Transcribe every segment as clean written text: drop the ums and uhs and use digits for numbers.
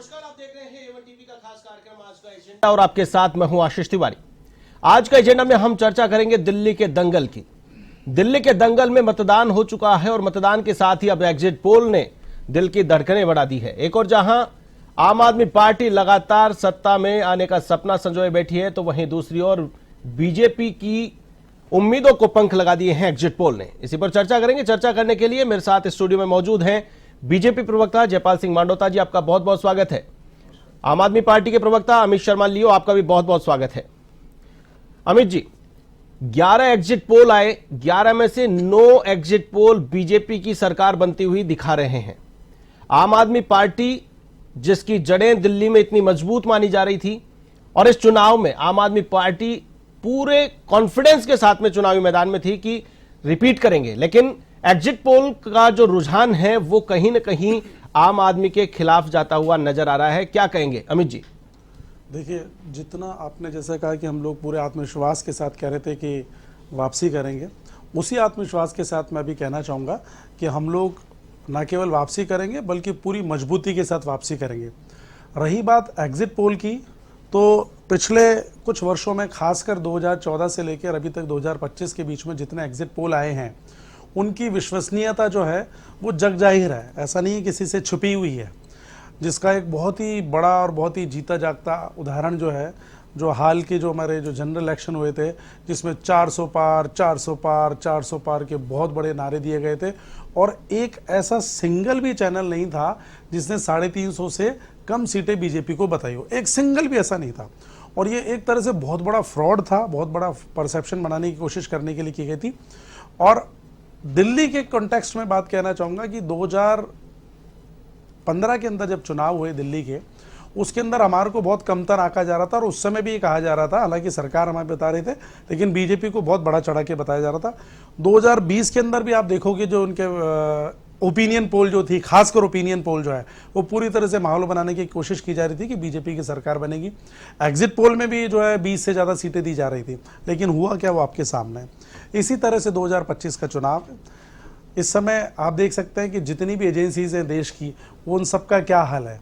नमस्कार, आप देख रहे हैं A1 टीवी का खास कार्यक्रम आज का एजेंडा और आपके साथ मैं हूं आशीष तिवारी। आज का एजेंडा में हम चर्चा करेंगे दिल्ली के दंगल की। दिल्ली के दंगल में मतदान हो चुका है और मतदान के साथ ही अब एग्जिट पोल ने दिल की धड़कनें बढ़ा दी है। एक और जहां आम आदमी पार्टी लगातार सत्ता में आने का सपना संजोए बैठी है, तो वहीं दूसरी ओर बीजेपी की उम्मीदों को पंख लगा दिए हैं एग्जिट पोल ने। इसी पर चर्चा करेंगे। चर्चा करने के लिए मेरे साथ स्टूडियो में मौजूद हैं बीजेपी प्रवक्ता जयपाल सिंह मांडोता जी, आपका बहुत बहुत स्वागत है। आम आदमी पार्टी के प्रवक्ता अमित शर्मा लियो, आपका भी बहुत बहुत स्वागत है। अमित जी, 11 एग्जिट पोल आए, 11 में से 9 एग्जिट पोल बीजेपी की सरकार बनती हुई दिखा रहे हैं। आम आदमी पार्टी जिसकी जड़ें दिल्ली में इतनी मजबूत मानी जा रही थी, और इस चुनाव में आम आदमी पार्टी पूरे कॉन्फिडेंस के साथ में चुनावी मैदान में थी कि रिपीट करेंगे, लेकिन एग्जिट पोल का जो रुझान है वो कहीं ना कहीं आम आदमी के खिलाफ जाता हुआ नजर आ रहा है। क्या कहेंगे अमित जी? देखिए, जितना आपने जैसे कहा कि हम लोग पूरे आत्मविश्वास के साथ कह रहे थे कि वापसी करेंगे, उसी आत्मविश्वास के साथ मैं भी कहना चाहूँगा कि हम लोग न केवल वापसी करेंगे बल्कि पूरी मजबूती के साथ वापसी करेंगे। रही बात एग्जिट पोल की, तो पिछले कुछ वर्षों में खासकर 2014 से लेकर अभी तक 2025 के बीच में जितने एग्जिट पोल आए हैं, उनकी विश्वसनीयता जो है वो जग जाहिर है, ऐसा नहीं है किसी से छुपी हुई है। जिसका एक बहुत ही बड़ा और बहुत ही जीता जागता उदाहरण जो है, जो हाल के जो हमारे जो जनरल इलेक्शन हुए थे, जिसमें 400 पार 400 पार 400 पार के बहुत बड़े नारे दिए गए थे, और एक ऐसा सिंगल भी चैनल नहीं था जिसने 350 से कम सीटें बीजेपी को बताई हो। एक सिंगल भी ऐसा नहीं था, और ये एक तरह से बहुत बड़ा फ्रॉड था, बहुत बड़ा परसेप्शन बनाने की कोशिश करने के लिए की गई थी। और दिल्ली के कॉन्टेक्स्ट में बात कहना चाहूँगा कि 2015 के अंदर जब चुनाव हुए दिल्ली के, उसके अंदर हमारे को बहुत कमतर आंका जा रहा था, और उस समय भी ये कहा जा रहा था, हालांकि सरकार हमें बता रहे थे, लेकिन बीजेपी को बहुत बड़ा चढ़ा के बताया जा रहा था। 2020 के अंदर भी आप देखोगे जो उनके ओपिनियन पोल जो थी, खासकर ओपिनियन पोल जो है, वो पूरी तरह से माहौल बनाने की कोशिश की जा रही थी कि बीजेपी की सरकार बनेगी। एग्जिट पोल में भी जो है 20 से ज़्यादा सीटें दी जा रही थी, लेकिन हुआ क्या, वो आपके सामने है। इसी तरह से 2025 का चुनाव, इस समय आप देख सकते हैं कि जितनी भी एजेंसीज हैं देश की, वो उन सबका क्या हाल है।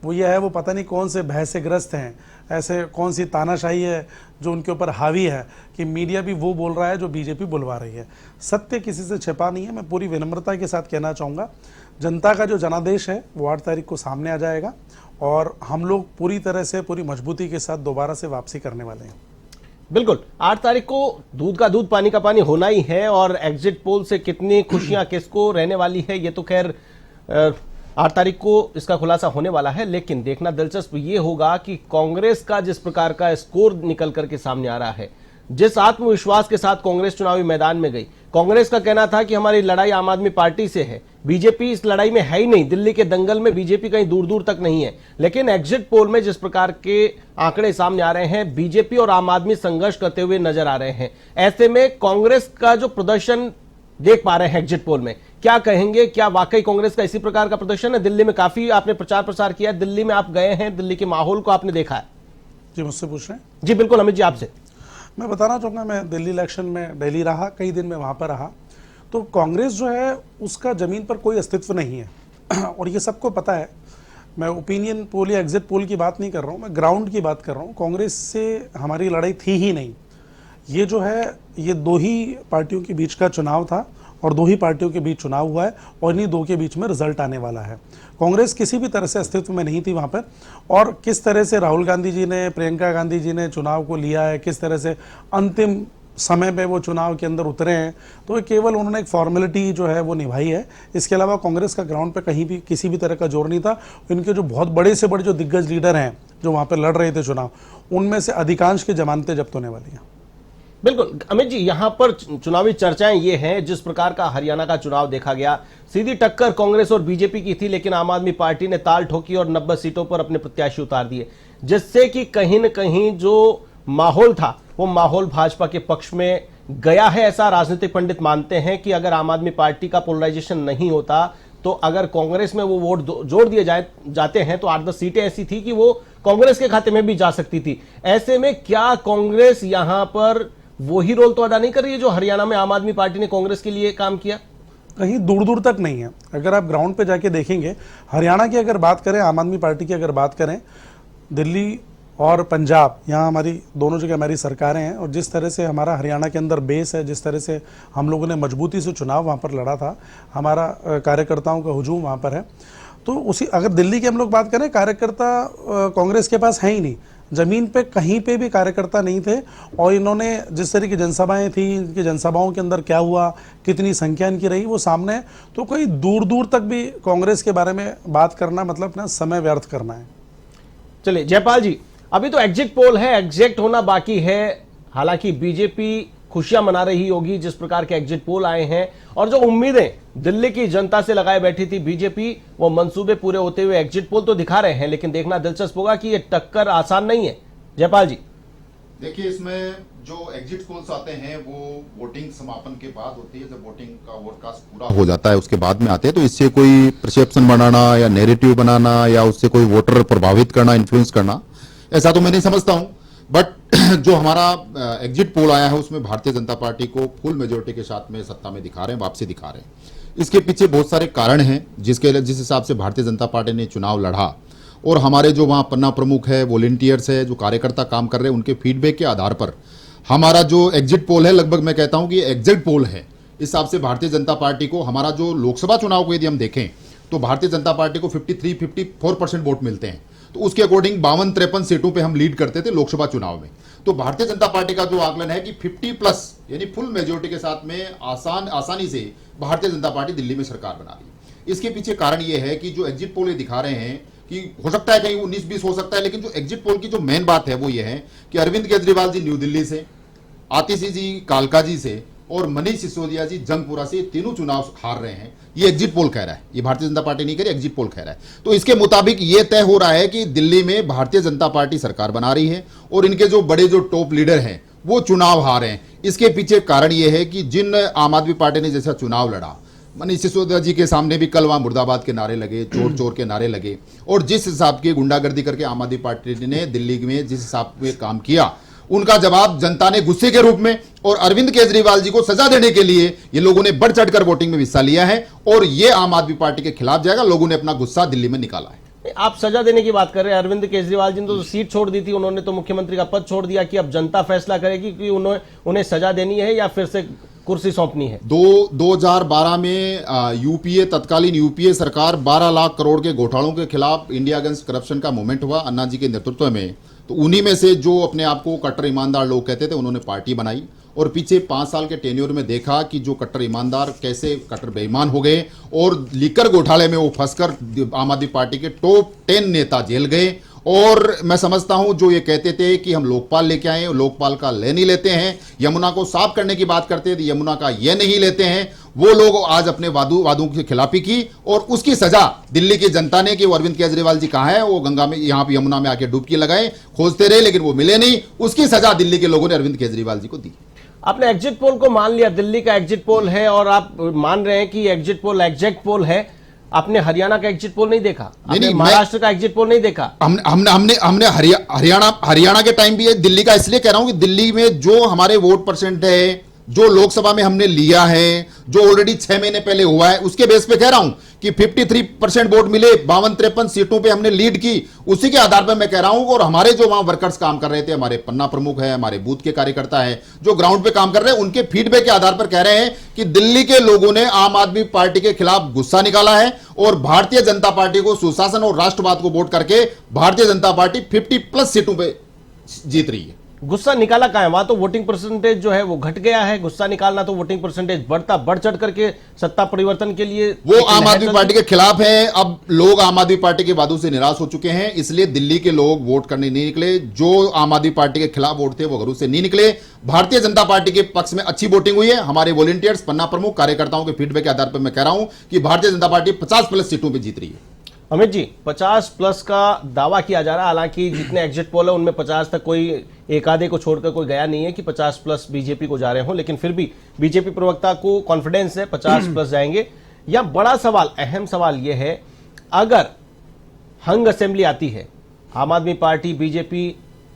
वो ये है, वो पता नहीं कौन से भय से ग्रस्त हैं, ऐसे कौन सी तानाशाही है जो उनके ऊपर हावी है कि मीडिया भी वो बोल रहा है जो बीजेपी बुलवा रही है। सत्य किसी से छिपा नहीं है। मैं पूरी विनम्रता के साथ कहना चाहूँगा, जनता का जो जनादेश है वो 8 तारीख को सामने आ जाएगा, और हम लोग पूरी तरह से पूरी मजबूती के साथ दोबारा से वापसी करने वाले हैं। बिल्कुल, 8 तारीख को दूध का दूध पानी का पानी होना ही है, और एग्जिट पोल से कितनी खुशियां किसको रहने वाली है ये तो खैर 8 तारीख को इसका खुलासा होने वाला है। लेकिन देखना दिलचस्प ये होगा कि कांग्रेस का जिस प्रकार का स्कोर निकल करके सामने आ रहा है, जिस आत्मविश्वास के साथ कांग्रेस चुनावी मैदान में गई। कांग्रेस का कहना था कि हमारी लड़ाई आम आदमी पार्टी से है, बीजेपी इस लड़ाई में है ही नहीं, दिल्ली के दंगल में बीजेपी कहीं दूर दूर तक नहीं है। लेकिन एग्जिट पोल में जिस प्रकार के आंकड़े सामने आ रहे हैं, बीजेपी और आम आदमी संघर्ष करते हुए नजर आ रहे हैं। ऐसे में कांग्रेस का जो प्रदर्शन देख पा रहे हैं एग्जिट पोल में, क्या कहेंगे? क्या वाकई कांग्रेस का इसी प्रकार का प्रदर्शन है? दिल्ली में काफी आपने प्रचार प्रसार किया, दिल्ली में आप गए हैं, दिल्ली के माहौल को आपने देखा है। जी, मुझसे पूछ रहे हैं? जी बिल्कुल अमित जी, आपसे मैं बताना चाहूँगा, मैं दिल्ली इलेक्शन में दिल्ली रहा, कई दिन में वहाँ पर रहा, तो कांग्रेस जो है उसका ज़मीन पर कोई अस्तित्व नहीं है और ये सबको पता है। मैं ओपिनियन पोल या एग्जिट पोल की बात नहीं कर रहा हूँ, मैं ग्राउंड की बात कर रहा हूँ। कांग्रेस से हमारी लड़ाई थी ही नहीं। ये जो है, ये 2 ही पार्टियों के बीच का चुनाव था, और 2 ही पार्टियों के बीच चुनाव हुआ है, और इन्हीं 2 के बीच में रिजल्ट आने वाला है। कांग्रेस किसी भी तरह से अस्तित्व में नहीं थी वहाँ पर, और किस तरह से राहुल गांधी जी ने, प्रियंका गांधी जी ने चुनाव को लिया है, किस तरह से अंतिम समय पे वो चुनाव के अंदर उतरे हैं, तो केवल उन्होंने एक फॉर्मेलिटी जो है वो निभाई है। इसके अलावा कांग्रेस का ग्राउंड पे कहीं भी किसी भी तरह का जोर नहीं था। इनके जो बहुत बड़े से बड़े जो दिग्गज लीडर हैं जो वहाँ पर लड़ रहे थे चुनाव, उनमें से अधिकांश की जमानतें जब्त होने वाली हैं। बिल्कुल अमित जी, यहां पर चुनावी चर्चाएं ये हैं, जिस प्रकार का हरियाणा का चुनाव देखा गया, सीधी टक्कर कांग्रेस और बीजेपी की थी, लेकिन आम आदमी पार्टी ने ताल ठोकी और 90 सीटों पर अपने प्रत्याशी उतार दिए, जिससे कि कहीं न कहीं जो माहौल था वो माहौल भाजपा के पक्ष में गया है। ऐसा राजनीतिक पंडित मानते हैं कि अगर आम आदमी पार्टी का पोलराइजेशन नहीं होता, तो अगर कांग्रेस में वो वोट जोड़ दिए जाते हैं, तो 8-10 सीटें ऐसी थी कि वो कांग्रेस के खाते में भी जा सकती थी। ऐसे में क्या कांग्रेस यहां पर वही रोल तो अदा नहीं कर रही है जो हरियाणा में आम आदमी पार्टी ने कांग्रेस के लिए काम किया? कहीं दूर दूर तक नहीं है। अगर आप ग्राउंड पे जाके देखेंगे, हरियाणा की अगर बात करें, आम आदमी पार्टी की अगर बात करें, दिल्ली और पंजाब, यहाँ हमारी दोनों जगह हमारी सरकारें हैं, और जिस तरह से हमारा हरियाणा के अंदर बेस है, जिस तरह से हम लोगों ने मजबूती से चुनाव वहाँ पर लड़ा था, हमारा कार्यकर्ताओं का हुजूम वहाँ पर है, तो उसी अगर दिल्ली की हम लोग बात करें, कार्यकर्ता कांग्रेस के पास है ही नहीं, जमीन पे कहीं पे भी कार्यकर्ता नहीं थे। और इन्होंने जिस तरह की जनसभाएं थी, इनकी जनसभाओं के अंदर क्या हुआ, कितनी संख्या इनकी रही, वो सामने है। तो कोई दूर दूर तक भी कांग्रेस के बारे में बात करना मतलब अपना समय व्यर्थ करना है। चलिए जयपाल जी, अभी तो एग्जिट पोल है, एग्जैक्ट होना बाकी है। हालांकि बीजेपी खुशियां मना रही होगी जिस प्रकार के एग्जिट पोल आए हैं, और जो उम्मीदें दिल्ली की जनता से लगाए बैठी थी बीजेपी, वो मंसूबे पूरे होते हुए एग्जिट पोल तो दिखा रहे हैं, लेकिन देखना दिलचस्प होगा कि ये टक्कर आसान नहीं है। जयपाल जी, देखिए, इसमें जो एग्जिट पोल्स आते हैं वो वोटिंग समापन के बाद होती है, जब वोटिंग का वोटकास्ट पूरा हो जाता है उसके बाद में आते हैं। तो इससे कोई परसेप्शन बनाना या नैरेटिव बनाना या उससे कोई वोटर प्रभावित करना, इन्फ्लुएंस करना, ऐसा तो मैं नहीं समझता हूं। बट जो हमारा एग्जिट पोल आया है उसमें भारतीय जनता पार्टी को फुल मेजोरिटी के साथ में सत्ता में दिखा रहे हैं, वापसी दिखा रहे हैं। इसके पीछे बहुत सारे कारण हैं जिस हिसाब से भारतीय जनता पार्टी ने चुनाव लड़ा, और हमारे जो वहाँ पन्ना प्रमुख है, वॉलेंटियर्स है, जो कार्यकर्ता काम कर रहे हैं, उनके फीडबैक के आधार पर हमारा जो एग्जिट पोल है, लगभग मैं कहता हूँ कि एग्जिट पोल है। इस हिसाब से भारतीय जनता पार्टी को, हमारा जो लोकसभा चुनाव को यदि हम देखें तो भारतीय जनता पार्टी को 53-54% वोट मिलते हैं। तो उसके अकॉर्डिंग 52-53 सीटों पे हम लीड करते थे लोकसभा चुनाव में। तो भारतीय जनता पार्टी का जो आकलन है कि 50+ यानी फुल मेजोरिटी के साथ में आसानी से भारतीय जनता पार्टी दिल्ली में सरकार बना रही है। इसके पीछे कारण यह है कि जो एग्जिट पोल ये दिखा रहे हैं कि हो सकता है कहीं 19-20 हो सकता है, लेकिन जो एग्जिट पोल की जो मेन बात है वो ये है कि अरविंद केजरीवाल जी न्यू दिल्ली से, आतिशी जी कालका जी से और मनीष सिसोदिया जी जंगपुरा से, तीनों चुनाव हार रहे हैं। ये एग्जिट पोल कह रहा है, ये भारतीय जनता पार्टी नहीं कह रही, एग्जिट पोल कह रहा है। तो इसके मुताबिक ये तय हो रहा है कि दिल्ली में भारतीय जनता पार्टी सरकार बना रही है और इनके जो बड़े जो टॉप लीडर हैं वो चुनाव हार रहे हैं। इसके पीछे कारण ये है कि जिन आम आदमी पार्टी ने जैसा चुनाव लड़ा, मनीष सिसोदिया जी के सामने भी कल वहां मुर्दाबाद के नारे लगे, चोर चोर के नारे लगे, और जिस हिसाब की गुंडागर्दी करके आम आदमी पार्टी ने दिल्ली में जिस हिसाब में काम किया, उनका जवाब जनता ने गुस्से के रूप में और अरविंद केजरीवाल जी को सजा देने के लिए ये लोगों ने बढ़ चढ़कर वोटिंग में हिस्सा लिया है, और ये आम आदमी पार्टी के खिलाफ जाएगा। लोगों ने अपना गुस्सा दिल्ली में निकाला है। आप सजा देने की बात कर रहे हैं, अरविंद केजरीवाल जी ने तो सीट छोड़ दी थी, उन्होंने तो मुख्यमंत्री का पद छोड़ दिया कि अब जनता फैसला करेगी कि उन्हें सजा देनी है या फिर से कुर्सी सौंपनी है। 2012 में यूपीए, तत्कालीन यूपीए सरकार 12 लाख करोड़ के घोटालों के खिलाफ इंडिया अगेंस्ट करप्शन का मूवमेंट हुआ अन्ना जी के नेतृत्व में। तो उन्हीं में से जो अपने आप को कट्टर ईमानदार लोग कहते थे, उन्होंने पार्टी बनाई, और पीछे 5 साल के टेन्योर में देखा कि जो कट्टर ईमानदार कैसे कट्टर बेईमान हो गए, और लीकर घोटाले में वो फंसकर आम आदमी पार्टी के टॉप 10 नेता जेल गए। और मैं समझता हूं जो ये कहते थे कि हम लोकपाल लेके आए, लोकपाल का ले नहीं लेते हैं, यमुना को साफ करने की बात करते थे, यमुना का ये नहीं लेते हैं, वो लोग आज अपने वादों की खिलाफी की, और उसकी सजा दिल्ली की जनता ने कि वो अरविंद केजरीवाल जी कहां है, वो गंगा में, यहां पे यमुना में आके डुबकी लगाए, खोजते रहे लेकिन वो मिले नहीं, उसकी सजा दिल्ली के लोगों ने अरविंद केजरीवाल जी को दी। आपने एग्जिट पोल को मान लिया, दिल्ली का एग्जिट पोल है, और आप मान रहे हैं कि एग्जिट पोल एग्जैक्ट पोल है। आपने हरियाणा का एग्जिट पोल नहीं देखा, आपने महाराष्ट्र का एग्जिट पोल नहीं देखा? हमने हरियाणा के टाइम भी, दिल्ली का इसलिए कह रहा हूं कि दिल्ली में जो हमारे वोट परसेंट है, जो लोकसभा में हमने लिया है, जो ऑलरेडी 6 महीने पहले हुआ है, उसके बेस पे कह रहा हूं कि 53% वोट मिले, 52-53 सीटों पे हमने लीड की, उसी के आधार पर मैं कह रहा हूं। और हमारे जो वहां वर्कर्स काम कर रहे थे, हमारे पन्ना प्रमुख है, हमारे बूथ के कार्यकर्ता है, जो ग्राउंड पे काम कर रहे हैं, उनके फीडबैक के आधार पर कह रहे हैं कि दिल्ली के लोगों ने आम आदमी पार्टी के खिलाफ गुस्सा निकाला है, और भारतीय जनता पार्टी को सुशासन और राष्ट्रवाद को वोट करके भारतीय जनता पार्टी 50+ सीटों पर जीत रही है। गुस्सा निकाला कहां है? वहां तो वोटिंग परसेंटेज जो है वो घट गया है, गुस्सा निकालना तो वोटिंग परसेंटेज बढ़ चढ़ करके सत्ता परिवर्तन के लिए वो आम आदमी पार्टी के खिलाफ है। अब लोग आम आदमी पार्टी के वादों से निराश हो चुके हैं, इसलिए दिल्ली के लोग वोट करने नहीं निकले। जो आम आदमी पार्टी के खिलाफ वोट थे वो घरों से नहीं निकले। भारतीय जनता पार्टी के पक्ष में अच्छी वोटिंग हुई है। हमारे वॉलंटियर्स, पन्ना प्रमुख, कार्यकर्ताओं के फीडबैक के आधार पर मैं कह रहा हूं कि भारतीय जनता पार्टी 50+ सीटों पर जीत रही है। अमित जी, 50+ का दावा किया जा रहा है, हालांकि जितने एग्जिट पोल है उनमें 50 तक कोई एक आधे को छोड़कर कोई गया नहीं है कि 50+ बीजेपी को जा रहे हो, लेकिन फिर भी बीजेपी प्रवक्ता को कॉन्फिडेंस है 50+ जाएंगे। या बड़ा सवाल, अहम सवाल यह है, अगर हंग असेंबली आती है, आम आदमी पार्टी, बीजेपी,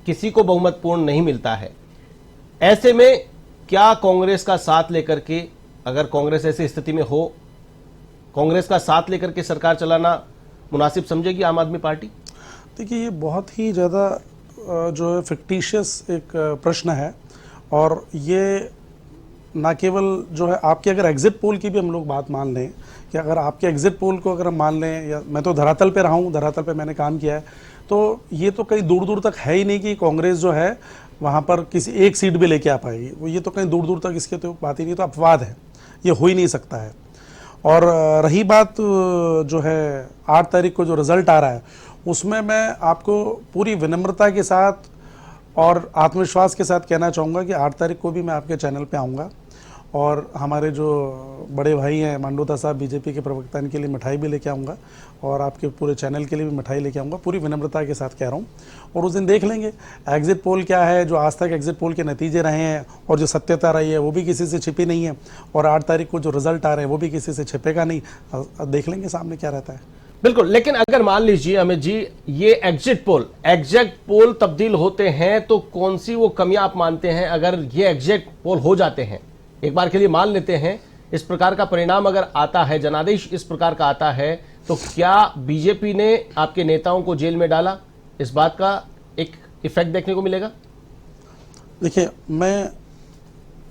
किसी को बहुमत पूर्ण नहीं मिलता है, ऐसे में क्या कांग्रेस का साथ लेकर के, अगर कांग्रेस ऐसी स्थिति में हो कांग्रेस का साथ लेकर के सरकार चलाना मुनासिब समझेगी आम आदमी पार्टी? देखिए, ये बहुत ही ज़्यादा जो है फिक्टिशियस एक प्रश्न है, और ये ना केवल जो है आपके, अगर एग्जिट पोल की भी हम लोग बात मान लें, कि अगर आपके एग्जिट पोल को अगर हम मान लें, या मैं तो धरातल पे रहा हूँ, धरातल पे मैंने काम किया है, तो ये तो कहीं दूर दूर तक है ही नहीं कि कांग्रेस जो है वहाँ पर किसी एक सीट भी लेके आ पाएगी। वो ये तो कहीं दूर दूर तक इसके तो बात ही नहीं, तो अपवाद है, ये हो ही नहीं सकता है। और रही बात जो है 8 तारीख को जो रिज़ल्ट आ रहा है, उसमें मैं आपको पूरी विनम्रता के साथ और आत्मविश्वास के साथ कहना चाहूँगा कि 8 तारीख को भी मैं आपके चैनल पे आऊँगा, और हमारे जो बड़े भाई हैं मांडोता साहब बीजेपी के प्रवक्ता, इनके लिए मिठाई भी लेके आऊँगा, और आपके पूरे चैनल के लिए भी मिठाई लेके आऊँगा, पूरी विनम्रता के साथ कह रहा हूँ। और उस दिन देख लेंगे एग्जिट पोल क्या है, जो आज तक एग्जिट पोल के नतीजे रहे हैं और जो सत्यता रही है वो भी किसी से छिपी नहीं है, और 8 तारीख को जो रिजल्ट आ रहे हैं वो भी किसी से छिपेगा नहीं। देख लेंगे सामने क्या रहता है। बिल्कुल, लेकिन अगर मान लीजिए अमित जी ये एग्जिट पोल तब्दील होते हैं तो कौन सी वो कमियां आप मानते हैं? अगर ये एग्जिट पोल हो जाते हैं, एक बार के लिए मान लेते हैं, इस प्रकार का परिणाम अगर आता है, जनादेश इस प्रकार का आता है, तो क्या बीजेपी ने आपके नेताओं को जेल में डाला, इस बात का एक इफेक्ट देखने को मिलेगा? देखिए, मैं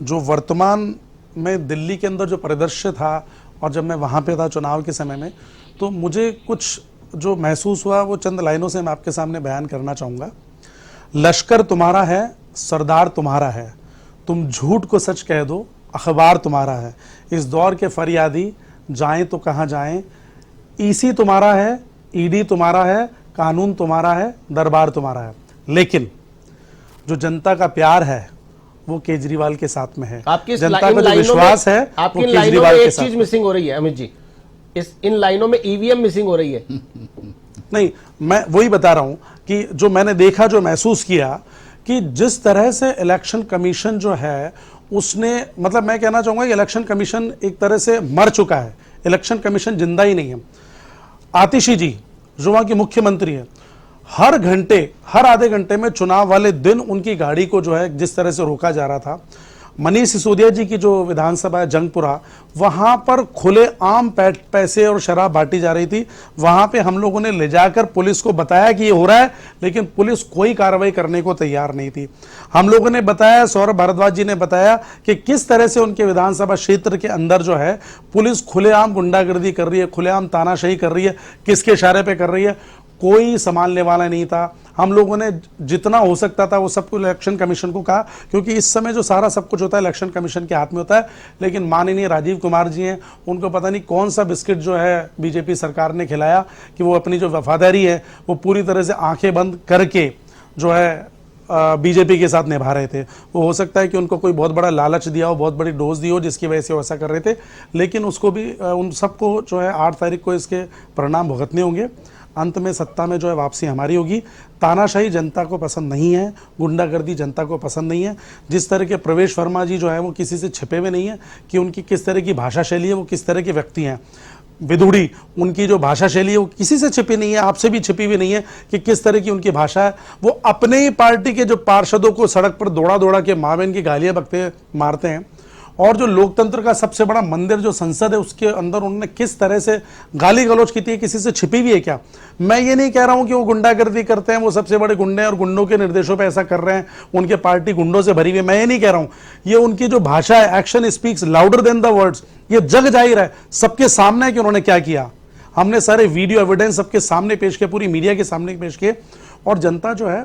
जो वर्तमान में दिल्ली के अंदर जो परिदृश्य था, और जब मैं वहाँ पे था चुनाव के समय में, तो मुझे कुछ जो महसूस हुआ वो चंद लाइनों से मैं आपके सामने बयान करना चाहूँगा। लश्कर तुम्हारा है, सरदार तुम्हारा है, तुम झूठ को सच कह दो, अखबार तुम्हारा है, इस दौर के फरियादी जाएं तो कहाँ जाएं, ईसी तुम्हारा है, ईडी तुम्हारा है, कानून तुम्हारा है, दरबार तुम्हारा है, लेकिन जो जनता का प्यार है वो केजरीवाल के साथ में है। आपकी जनता का जो विश्वास है वो केजरीवाल के साथ। एक चीज मिसिंग हो रही है अमित जी, इन लाइनों में ईवीएम मिसिंग हो रही है। नहीं, मैं वही बता रहा हूं कि जो मैंने देखा, जो महसूस किया, कि जिस तरह से इलेक्शन कमीशन जो है उसने, मतलब मैं कहना चाहूंगा कि इलेक्शन कमीशन एक तरह से मर चुका है, इलेक्शन कमीशन जिंदा ही नहीं है। आतिशी जी जो वहां की मुख्यमंत्री है, हर घंटे, हर आधे घंटे में चुनाव वाले दिन उनकी गाड़ी को जो है जिस तरह से रोका जा रहा था। मनीष सिसोदिया जी की जो विधानसभा है जंगपुरा, वहां पर खुले आम पैसे और शराब बांटी जा रही थी। वहां पे हम लोगों ने ले जाकर पुलिस को बताया कि ये हो रहा है, लेकिन पुलिस कोई कार्रवाई करने को तैयार नहीं थी। हम लोगों ने बताया, सौरभ भारद्वाज जी ने बताया कि किस तरह से उनके विधानसभा क्षेत्र के अंदर जो है पुलिस खुलेआम गुंडागर्दी कर रही है, खुलेआम तानाशाही कर रही है, किसके इशारे पे कर रही है, कोई संभालने वाला नहीं था। हम लोगों ने जितना हो सकता था वो सब कुछ इलेक्शन कमीशन को कहा, क्योंकि इस समय जो सारा सब कुछ होता है इलेक्शन कमीशन के हाथ में होता है। लेकिन माननीय राजीव कुमार जी हैं, उनको पता नहीं कौन सा बिस्किट जो है बीजेपी सरकार ने खिलाया कि वो अपनी जो वफादारी है वो पूरी तरह से आंखें बंद करके जो है बीजेपी के साथ निभा रहे थे। वो हो सकता है कि उनको कोई बहुत बड़ा लालच दिया हो, बहुत बड़ी डोज दी हो, जिसकी वजह से वो ऐसा कर रहे थे। लेकिन उसको भी उन सबको जो है 8 तारीख को इसके परिणाम भुगतने होंगे। अंत में सत्ता में जो है वापसी हमारी होगी। तानाशाही जनता को पसंद नहीं है, गुंडागर्दी जनता को पसंद नहीं है। जिस तरह के प्रवेश वर्मा जी जो है वो किसी से छिपे हुए नहीं है कि उनकी किस तरह की भाषा शैली है, वो किस तरह के व्यक्ति हैं। विधुड़ी उनकी जो भाषा शैली है वो किसी से छिपी नहीं है, आपसे भी छिपी हुई नहीं है कि किस तरह की उनकी भाषा है। वो अपने ही पार्टी के जो पार्षदों को सड़क पर दौड़ा दौड़ा के माँ बहन की गालियां बकते मारते हैं, और जो लोकतंत्र का सबसे बड़ा मंदिर जो संसद है उसके अंदर उन्होंने किस तरह से गाली गलौज की थी, किसी से छिपी हुई है क्या? मैं ये नहीं कह रहा हूं कि वो गुंडागर्दी करते हैं, वो सबसे बड़े गुंडे हैं और गुंडों के निर्देशों पे ऐसा कर रहे हैं, उनके पार्टी गुंडों से भरी हुई है, मैं ये नहीं कह रहा हूं। ये उनकी जो भाषा है, action speaks louder than the words, ये जग जाहिर है, सबके सामने है कि उन्होंने क्या किया। हमने सारे वीडियो एविडेंस सबके सामने पेश किए, पूरी मीडिया के सामने पेश किए, और जनता जो है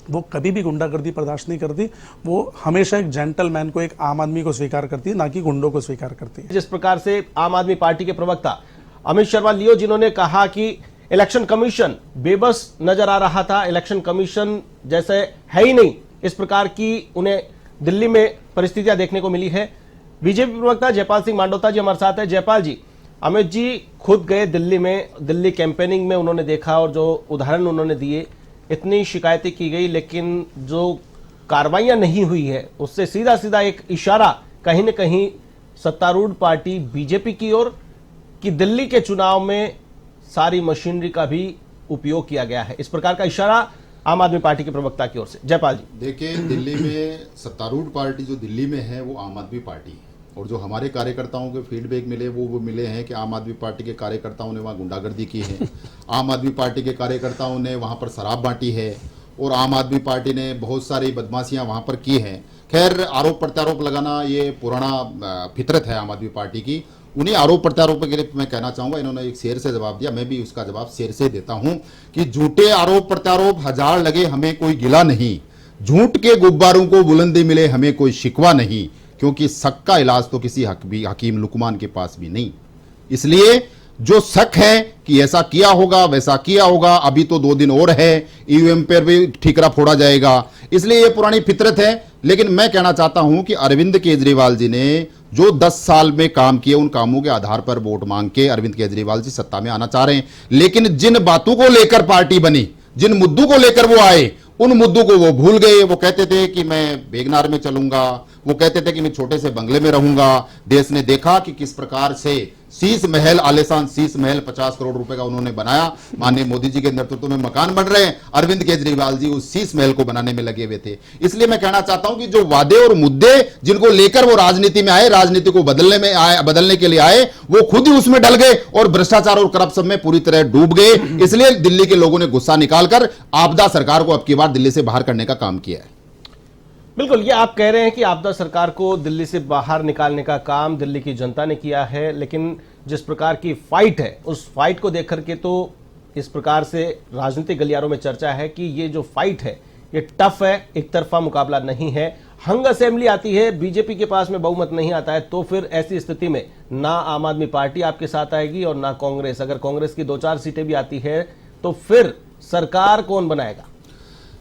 वो कभी भी गुंडागर्दी बर्दाश्त नहीं करती। वो हमेशा एक जेंटलमैन को, एक आम आदमी को स्वीकार करती है, ना कि गुंडों को स्वीकार करती है। जिस प्रकार से आम आदमी पार्टी के प्रवक्ता अमित शर्मा लियो, जिन्होंने कहा कि इलेक्शन कमीशन बेबस नजर आ रहा था, इलेक्शन कमीशन जैसे है ही नहीं, इस प्रकार की उन्हें दिल्ली में परिस्थितियां देखने को मिली है। बीजेपी प्रवक्ता जयपाल सिंह मांडोता जी हमारे साथ है। जयपाल जी, अमित जी खुद गए दिल्ली में, दिल्ली कैंपेनिंग में उन्होंने देखा और जो उदाहरण उन्होंने दिए, इतनी शिकायतें की गई, लेकिन जो कार्रवाइयां नहीं हुई है उससे सीधा सीधा एक इशारा कहीं न कहीं सत्तारूढ़ पार्टी बीजेपी की ओर कि दिल्ली के चुनाव में सारी मशीनरी का भी उपयोग किया गया है, इस प्रकार का इशारा आम आदमी पार्टी के प्रवक्ता की ओर से। जयपाल जी, देखिए, दिल्ली में सत्तारूढ़ पार्टी जो दिल्ली में है वो आम आदमी पार्टी है। और जो हमारे कार्यकर्ताओं के फीडबैक मिले वो मिले हैं कि आम आदमी पार्टी के कार्यकर्ताओं ने वहाँ गुंडागर्दी की है, आम आदमी पार्टी के कार्यकर्ताओं ने वहाँ पर शराब बांटी है और आम आदमी पार्टी ने बहुत सारी बदमाशियाँ वहाँ पर की हैं। खैर, आरोप प्रत्यारोप लगाना ये पुराना फितरत है आम आदमी पार्टी की। उन्हीं आरोप प्रत्यारोप के लिए मैं कहना चाहूँगा, इन्होंने एक शेर से जवाब दिया, मैं भी उसका जवाब शेर से देता हूँ कि झूठे आरोप प्रत्यारोप हजार लगे हमें कोई गिला नहीं, झूठ के गुब्बारों को बुलंदी मिले हमें कोई शिकवा नहीं, क्योंकि शक का इलाज तो किसी हकीम लुकमान के पास भी नहीं। इसलिए जो शक है कि ऐसा किया होगा वैसा किया होगा, अभी तो 2 दिन और है, ईवीएम पर भी ठीकरा फोड़ा जाएगा, इसलिए ये पुरानी फितरत है। लेकिन मैं कहना चाहता हूं कि अरविंद केजरीवाल जी ने जो 10 साल में काम किए उन कामों के आधार पर वोट मांग के अरविंद केजरीवाल जी सत्ता में आना चाह रहे हैं। लेकिन जिन बातों को लेकर पार्टी बनी, जिन मुद्दों को लेकर वो आए, उन मुद्दों को वो भूल गए। वो कहते थे कि मैं बेगनार में चलूंगा, वो कहते थे कि मैं छोटे से बंगले में रहूंगा। देश ने देखा कि किस प्रकार से शीश महल, आलीशान शीश महल 50 करोड़ रुपए का उन्होंने बनाया। माननीय मोदी जी के नेतृत्व में मकान बन रहे हैं, अरविंद केजरीवाल जी उस शीश महल को बनाने में लगे हुए थे। इसलिए मैं कहना चाहता हूं कि जो वादे और मुद्दे जिनको लेकर वो राजनीति में आए, राजनीति को बदलने के लिए आए, वो खुद ही उसमें डल गए और भ्रष्टाचार और करप्शन में पूरी तरह डूब गए। इसलिए दिल्ली के लोगों ने गुस्सा निकालकर आपदा सरकार को अब की बार दिल्ली से बाहर करने का काम किया है। बिल्कुल, ये आप कह रहे हैं कि आपदा सरकार को दिल्ली से बाहर निकालने का काम दिल्ली की जनता ने किया है, लेकिन जिस प्रकार की फाइट है उस फाइट को देख करके तो इस प्रकार से राजनीतिक गलियारों में चर्चा है कि ये जो फाइट है ये टफ है, एक तरफा मुकाबला नहीं है। हंग असेंबली आती है, बीजेपी के पास में बहुमत नहीं आता है, तो फिर ऐसी स्थिति में ना आम आदमी पार्टी आपके साथ आएगी और ना कांग्रेस। अगर कांग्रेस की 2-4 सीटें भी आती है तो फिर सरकार कौन बनाएगा?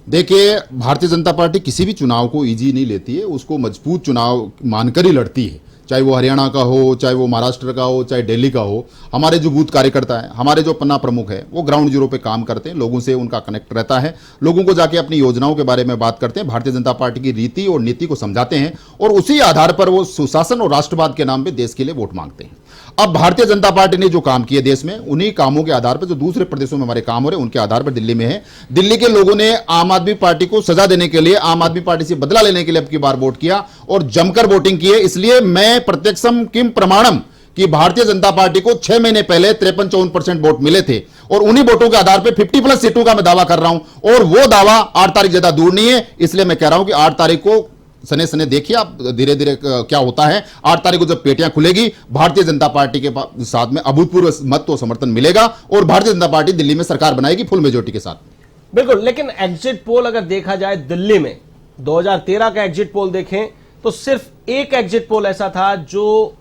देखिए, भारतीय जनता पार्टी किसी भी चुनाव को इजी नहीं लेती है, उसको मजबूत चुनाव मानकर ही लड़ती है। चाहे वो हरियाणा का हो, चाहे वो महाराष्ट्र का हो, चाहे दिल्ली का हो। हमारे जो बूथ कार्यकर्ता हैं, हमारे जो पन्ना प्रमुख है, वो ग्राउंड जीरो पे काम करते हैं, लोगों से उनका कनेक्ट रहता है, लोगों को जाके अपनी योजनाओं के बारे में बात करते हैं, भारतीय जनता पार्टी की रीति और नीति को समझाते हैं और उसी आधार पर वो सुशासन और राष्ट्रवाद के नाम पे देश के लिए वोट मांगते हैं। अब भारतीय जनता पार्टी ने जो काम किए देश में, उन्हीं कामों के आधार पर जो दूसरे प्रदेशों में हमारे काम हो रहे हैं उनके आधार पर दिल्ली में है। दिल्ली के लोगों ने आम आदमी पार्टी को सजा देने के लिए, आम आदमी पार्टी से बदला लेने के लिए अब की बार वोट किया और जमकर वोटिंग की है। इसलिए मैं प्रत्यक्षम किम प्रमाणम कि भारतीय जनता पार्टी को 6 महीने पहले 53-54% वोट मिले थे और उन्हीं वोटों के आधार पर 50+ सीटों का मैं दावा कर रहा हूं और वो दावा 8 तारीख ज्यादा दूर नहीं है। इसलिए मैं कह रहा हूं कि 8 तारीख को सने सने देखिए आप, धीरे धीरे क्या होता है। 8 तारीख को जब पेटियां खुलेगी, भारतीय जनता पार्टी के साथ में अभूतपूर्व मत तो समर्थन मिलेगा और भारतीय जनता पार्टी दिल्ली में सरकार बनाएगी फुल मेजोरिटी के साथ। बिल्कुल, लेकिन एग्जिट पोल अगर देखा जाए दिल्ली में 2013 का एग्जिट पोल देखें तो सिर्फ एक एग्जिट पोल ऐसा था जो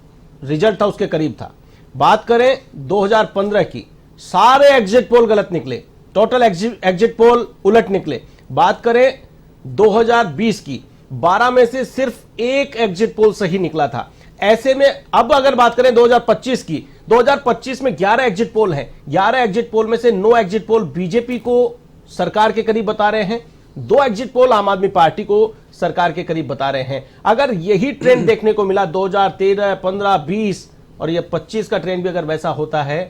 रिजल्ट था उसके करीब था। बात करें 2015 की, सारे एग्जिट पोल गलत निकले, टोटल एग्जिट पोल उलट निकले। बात करें 2020 की, 12 में से सिर्फ एक एग्जिट पोल सही निकला था। ऐसे में अब अगर बात करें 2025 की, 2025 में 11 एग्जिट पोल हैं। 11 एग्जिट पोल में से 9 एग्जिट पोल बीजेपी को सरकार के करीब बता रहे हैं, 2 एग्जिट पोल आम आदमी पार्टी को सरकार के करीब बता रहे हैं। अगर यही ट्रेंड देखने को मिला 2013, 15, 20 और ये 25 का ट्रेंड भी अगर वैसा होता है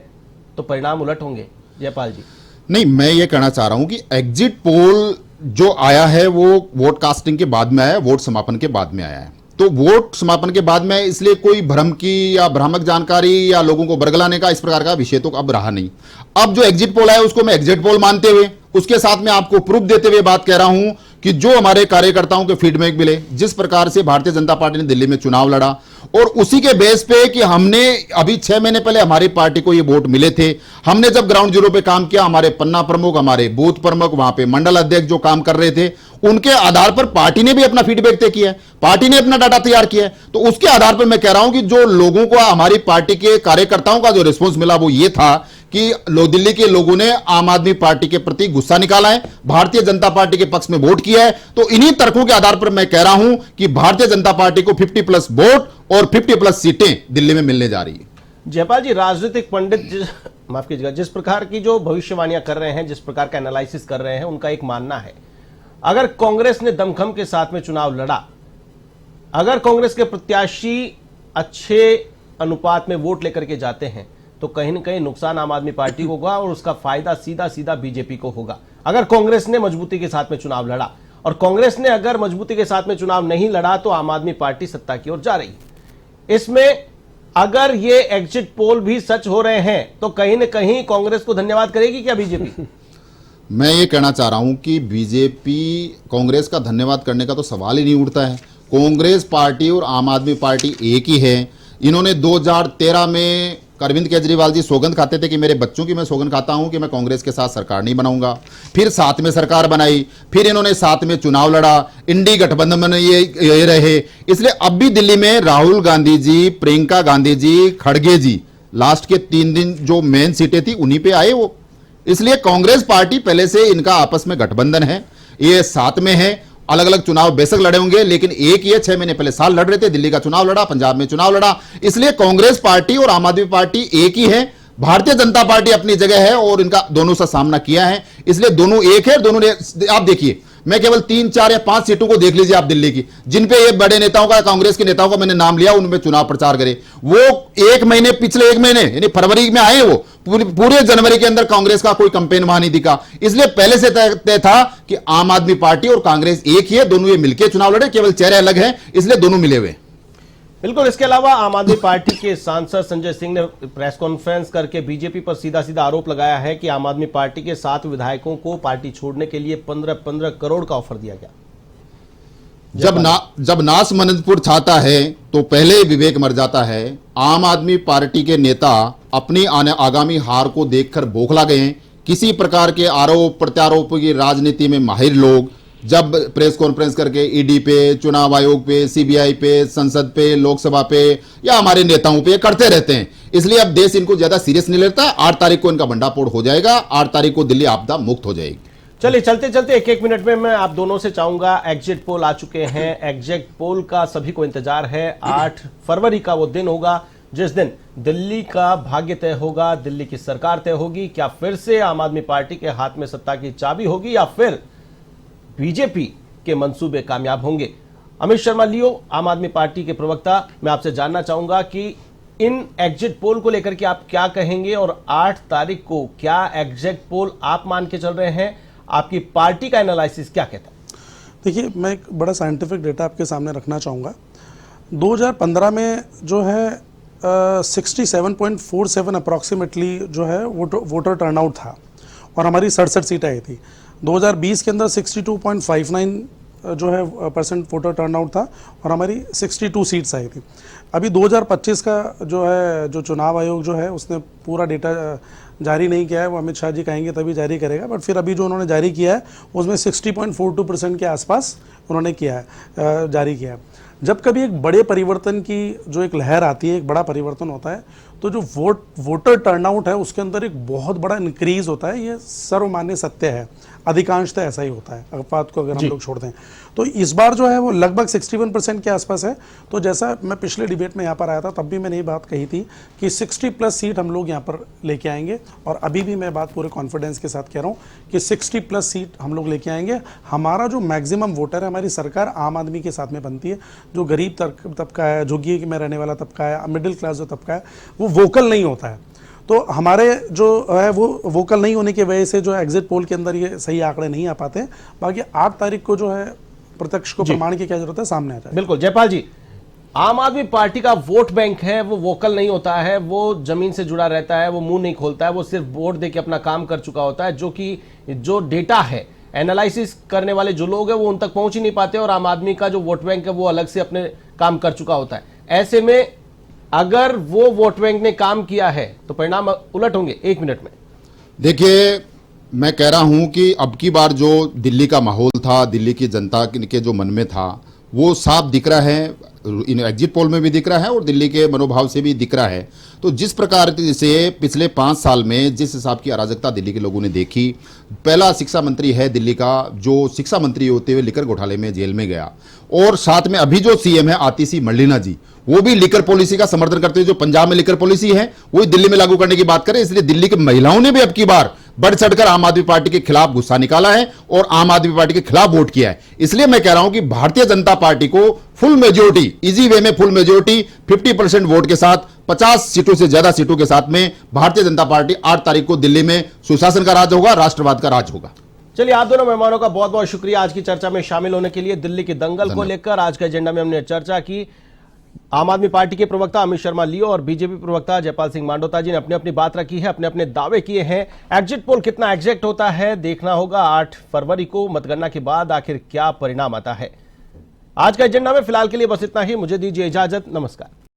तो परिणाम उलट होंगे। जयपाल जी, नहीं, मैं ये कहना चाह रहा हूं कि एग्जिट पोल जो आया है वो वोट कास्टिंग के बाद में आया है, वोट समापन के बाद में आया है। तो वोट समापन के बाद में इसलिए कोई भ्रम की या भ्रामक जानकारी या लोगों को बरगलाने का इस प्रकार का विषय तो अब रहा नहीं। अब जो एग्जिट पोल आया उसको मैं एग्जिट पोल मानते हुए, उसके साथ में आपको प्रूफ देते हुए बात कह रहा हूं कि जो हमारे कार्यकर्ताओं के फीडबैक मिले, जिस प्रकार से भारतीय जनता पार्टी ने दिल्ली में चुनाव लड़ा और उसी के बेस पे कि हमने अभी 6 महीने पहले हमारी पार्टी को ये वोट मिले थे, हमने जब ग्राउंड जीरो पे काम किया, हमारे पन्ना प्रमुख, हमारे बूथ प्रमुख, वहां पे मंडल अध्यक्ष जो काम कर रहे थे, उनके आधार पर पार्टी ने भी अपना फीडबैक तय किया है, पार्टी ने अपना डाटा तैयार किया है। तो उसके आधार पर मैं कह रहा हूं कि जो लोगों को हमारी पार्टी के कार्यकर्ताओं का जो रिस्पॉन्स मिला वो ये था कि दिल्ली के लोगों ने आम आदमी पार्टी के प्रति गुस्सा निकाला है, भारतीय जनता पार्टी के पक्ष में वोट किया है। तो इन्हीं तर्कों के आधार पर मैं कह रहा हूं कि भारतीय जनता पार्टी को 50+ वोट और 50+ सीटें दिल्ली में मिलने जा रही है। जयपाल जी, राजनीतिक पंडित माफ कीजिएगा, जिस प्रकार की जो भविष्यवाणियां कर रहे हैं, जिस प्रकार का एनालिसिस कर रहे हैं, उनका एक मानना है अगर कांग्रेस ने दमखम के साथ में चुनाव लड़ा, अगर कांग्रेस के प्रत्याशी अच्छे अनुपात में वोट लेकर के जाते हैं तो कहीं ना कहीं नुकसान आम आदमी पार्टी को होगा और उसका फायदा सीधा सीधा बीजेपी को होगा। अगर कांग्रेस ने मजबूती के साथ में चुनाव लड़ा, और कांग्रेस ने अगर मजबूती के साथ में चुनाव नहीं लड़ा तो आम आदमी पार्टी सत्ता की ओर जा रही है। इसमें अगर ये एग्जिट पोल भी सच हो रहे हैं तो कहीं ना कहीं कांग्रेस को धन्यवाद करेगी क्या बीजेपी? मैं ये कहना चाह रहा हूं कि बीजेपी कांग्रेस का धन्यवाद करने का तो सवाल ही नहीं उठता है। कांग्रेस पार्टी और आम आदमी पार्टी एक ही है। इन्होंने 2013 में अरविंद केजरीवाल जी सौगंध खाते थे कि मेरे बच्चों की मैं सौगंध खाता हूं कि मैं कांग्रेस के साथ सरकार नहीं बनाऊंगा। फिर साथ में सरकार बनाई, फिर इन्होंने साथ में चुनाव लड़ा, इंडी गठबंधन में ये रहे। इसलिए अब भी दिल्ली में राहुल गांधी जी, प्रियंका गांधी जी, खड़गे जी लास्ट के 3 दिन जो मेन सीटें थी उन्हीं पे आए वो। इसलिए कांग्रेस पार्टी पहले से इनका आपस में गठबंधन है, ये साथ में है। अलग अलग चुनाव बेशक लड़े होंगे लेकिन एक ही है। 6 महीने पहले साल लड़ रहे थे, दिल्ली का चुनाव लड़ा, पंजाब में चुनाव लड़ा। इसलिए कांग्रेस पार्टी और आम आदमी पार्टी एक ही है। भारतीय जनता पार्टी अपनी जगह है और इनका दोनों से सामना किया है, इसलिए दोनों एक है। दोनों ने आप देखिए, मैं केवल 3, 4 या 5 सीटों को देख लीजिए आप दिल्ली की, जिन पे ये बड़े नेताओं का, कांग्रेस के नेताओं का मैंने नाम लिया, उनमें चुनाव प्रचार करे। वो पिछले 1 महीने यानी फरवरी में आए, वो पूरे जनवरी के अंदर कांग्रेस का कोई कैंपेन वहां नहीं दिखा। इसलिए पहले से तय था कि आम आदमी पार्टी और कांग्रेस एक ही है, दोनों ये मिलकर चुनाव लड़े, केवल चेहरे अलग हैं, इसलिए दोनों मिले हुए। बिल्कुल। इसके अलावा आम आदमी पार्टी के सांसद संजय सिंह ने प्रेस कॉन्फ्रेंस करके बीजेपी पर सीधा सीधा आरोप लगाया है कि आम आदमी पार्टी के 7 विधायकों को पार्टी छोड़ने के लिए 15-15 करोड़ का ऑफर दिया गया। जब नास मनंदपुर छाता है तो पहले ही विवेक मर जाता है। आम आदमी पार्टी के नेता अपनी आगामी हार को देखकर बौखला गए हैं। किसी प्रकार के आरोप प्रत्यारोप की राजनीति में माहिर लोग जब प्रेस कॉन्फ्रेंस करके ईडी पे, चुनाव आयोग पे, सीबीआई पे, संसद पे, लोकसभा पे या हमारे नेताओं पे करते रहते हैं। इसलिए अब देश इनको ज्यादा सीरियस नहीं लेता। 8 तारीख को इनका भंडाफोड़ हो जाएगा, 8 तारीख को दिल्ली आपदा मुक्त हो जाएगी। चलिए चलते चलते 1-1 मिनट में मैं आप दोनों से चाहूंगा, एग्जिट पोल आ चुके हैं। एग्जिट पोल का सभी को इंतजार है। 8 फरवरी का वो दिन होगा जिस दिन दिल्ली का भाग्य तय होगा, दिल्ली की सरकार तय होगी। क्या फिर से आम आदमी पार्टी के हाथ में सत्ता की चाबी होगी या फिर बीजेपी के मंसूबे कामयाब होंगे? अमित शर्मा लियो, आम आदमी पार्टी के प्रवक्ता, मैं आपसे जानना चाहूंगा कि इन एग्जिट पोल को लेकर के आप क्या कहेंगे और 8 तारीख को क्या एग्जिट पोल आप मान के चल रहे हैं? आपकी पार्टी का एनालिसिस क्या कहता है? देखिए, मैं एक बड़ा साइंटिफिक डेटा आपके सामने रखना चाहूँगा। 2015 में जो है 67.47 अप्रॉक्सीमेटली जो है वोटर टर्नआउट था और हमारी 67 सीटें आई थी। 2020 के अंदर 62.59 जो है परसेंट वोटर टर्नआउट था और हमारी 62 सीट्स आई थी। अभी 2025 का जो है, जो चुनाव आयोग जो है उसने पूरा डेटा जारी नहीं किया है, वो अमित शाह जी कहेंगे तभी जारी करेगा, बट फिर अभी जो उन्होंने जारी किया है उसमें 60.42% के आसपास उन्होंने किया है, जारी किया है। जब कभी एक बड़े परिवर्तन की जो एक लहर आती है, एक बड़ा परिवर्तन होता है, तो जो वोटर टर्नआउट है उसके अंदर एक बहुत बड़ा इंक्रीज होता है। ये सर्वमान्य सत्य है, अधिकांशतः ऐसा ही होता है, बात को अगर हम लोग छोड़ दें तो। इस बार जो है वो लगभग 61% के आसपास है। तो जैसा मैं पिछले डिबेट में यहाँ पर आया था तब भी मैंने ये बात कही थी कि 60+ सीट हम लोग यहाँ पर लेके आएंगे, और अभी भी मैं बात पूरे कॉन्फिडेंस के साथ कह रहा हूँ कि 60+ सीट हम लोग लेके आएंगे। हमारा जो मैक्सिमम वोटर है, हमारी सरकार आम आदमी के साथ में बनती है। जो गरीब तबका है, झुग्गी में रहने वाला तबका है, मिडिल क्लास जो तबका है, वो वोकल नहीं होता है। तो हमारे जो है वो वोकल नहीं होने की वजह से जो एग्जिट पोल के अंदर ये सही आंकड़े नहीं आ पाते। बाकी 8 तारीख को जो है प्रत्यक्ष को प्रमाण की क्या जरूरत है, सामने आ जाए। बिल्कुल जयपाल जी, आम आदमी पार्टी का वोट बैंक है, वो वोकल नहीं होता है, वो जमीन से जुड़ा रहता है, वो मुंह नहीं खोलता है, वो सिर्फ वोट देके अपना काम कर चुका होता है। जो कि जो डेटा है, एनालिसिस करने वाले जो लोग हैं वो उन तक पहुंच ही नहीं पाते, और आम आदमी का जो वोट बैंक है वो अलग से अपने काम कर चुका होता है। ऐसे में अगर वो वोट बैंक ने काम किया है तो परिणाम उलट होंगे। 1 मिनट में देखिए, मैं कह रहा हूं कि अब की बार जो दिल्ली का माहौल था, दिल्ली की जनता के जो मन में था, वो साफ दिख रहा है, इन एग्जिट पोल में भी दिख रहा है और दिल्ली के मनोभाव से भी दिख रहा है। तो जिस प्रकार से पिछले 5 साल में जिस हिसाब की अराजकता दिल्ली के लोगों ने देखी, पहला शिक्षा मंत्री है दिल्ली का जो शिक्षा मंत्री होते हुए लिकर घोटाले में जेल में गया, और साथ में अभी जो सीएम है आतिशी मर्लेना जी, वो भी लिकर पॉलिसी का समर्थन करते हुए जो पंजाब में लिकर पॉलिसी है वही दिल्ली में लागू करने की बात करें। इसलिए दिल्ली की महिलाओं ने भी अब की बार बढ़ चढ़कर आम आदमी पार्टी के खिलाफ गुस्सा निकाला है और आम आदमी पार्टी के खिलाफ वोट किया है। इसलिए मैं कह रहा हूं कि भारतीय जनता पार्टी को फुल मेजोरिटी, इजी वे में फुल मेजोरिटी 50% वोट के साथ, 50 सीटों से ज्यादा सीटों के साथ में भारतीय जनता पार्टी 8 तारीख को दिल्ली में सुशासन का राज होगा, राष्ट्रवाद का राज होगा। चलिए, आप दोनों मेहमानों का बहुत बहुत शुक्रिया आज की चर्चा में शामिल होने के लिए। दिल्ली के दंगल को लेकर आज के एजेंडा में हमने चर्चा की। आम आदमी पार्टी के प्रवक्ता अमित शर्मा लियो और बीजेपी प्रवक्ता जयपाल सिंह मांडोता जी ने अपनी अपनी बात रखी है, अपने अपने दावे किए हैं। एग्जिट पोल कितना एग्जैक्ट होता है देखना होगा 8 फरवरी को मतगणना के बाद आखिर क्या परिणाम आता है। आज का एजेंडा में फिलहाल के लिए बस इतना ही। मुझे दीजिए इजाजत। नमस्कार।